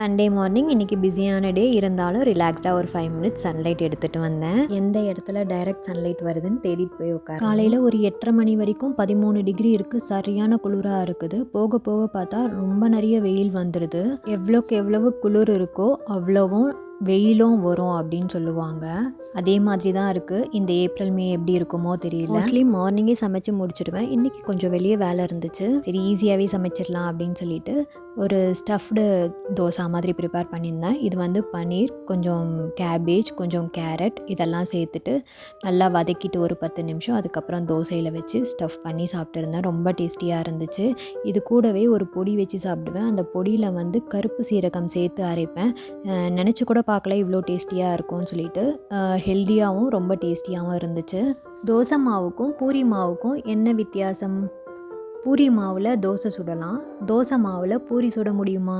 Sunday morning இன்றைக்கி பிஸியான டே இருந்தாலும் ரிலாக்ஸ்டாக ஒரு 5 மினிட்ஸ் சன்லைட் எடுத்துகிட்டு வந்தேன். எந்த இடத்துல டைரக்ட் சன்லைட் வருதுன்னு தேடிட்டு போய் உட்கார். காலையில் ஒரு 8:30 மணி வரைக்கும் 13 டிகிரி இருக்குது. சரியான குளிராக இருக்குது. போக போக பார்த்தா ரொம்ப நிறைய வெயில் வந்துடுது. எவ்வளோக்கு எவ்வளவு குளிர் இருக்கோ அவ்வளவும் வெயிலும் வரும் அப்படின்னு சொல்லுவாங்க. அதே மாதிரி தான் இருக்குது. இந்த ஏப்ரல் மே எப்படி இருக்குமோ தெரியல. மோஸ்ட்லி மார்னிங்கே சமைச்சு முடிச்சிடுவேன். இன்றைக்கி கொஞ்சம் வெளியே வேலை இருந்துச்சு. சரி ஈஸியாகவே சமைச்சிடலாம் அப்படின்னு சொல்லிட்டு ஒரு ஸ்டஃப்டு தோசை மாதிரி ப்ரிப்பேர் பண்ணியிருந்தேன். இது வந்து பன்னீர், கொஞ்சம் கேபேஜ், கொஞ்சம் கேரட் இதெல்லாம் சேர்த்துட்டு நல்லா வதக்கிட்டு ஒரு 10 நிமிஷம் அதுக்கப்புறம் தோசையில் வச்சு ஸ்டஃப் பண்ணி சாப்பிட்டுருந்தேன். ரொம்ப டேஸ்டியாக இருந்துச்சு. இது கூடவே ஒரு பொடி வச்சு சாப்பிடுவேன். அந்த பொடியில் வந்து கருப்பு சீரகம் சேர்த்து அரைப்பேன். நினச்சி கூட பார்க்கல இவ்வளோ டேஸ்டியாக இருக்கும்னு சொல்லிட்டு. ஹெல்த்தியாகவும் ரொம்ப டேஸ்டியாகவும் இருந்துச்சு. தோசை மாவுக்கும் பூரி மாவுக்கும் என்ன வித்தியாசம்? பூரி மாவில் தோசை சுடலாம், தோசை மாவில் பூரி சுட முடியுமா?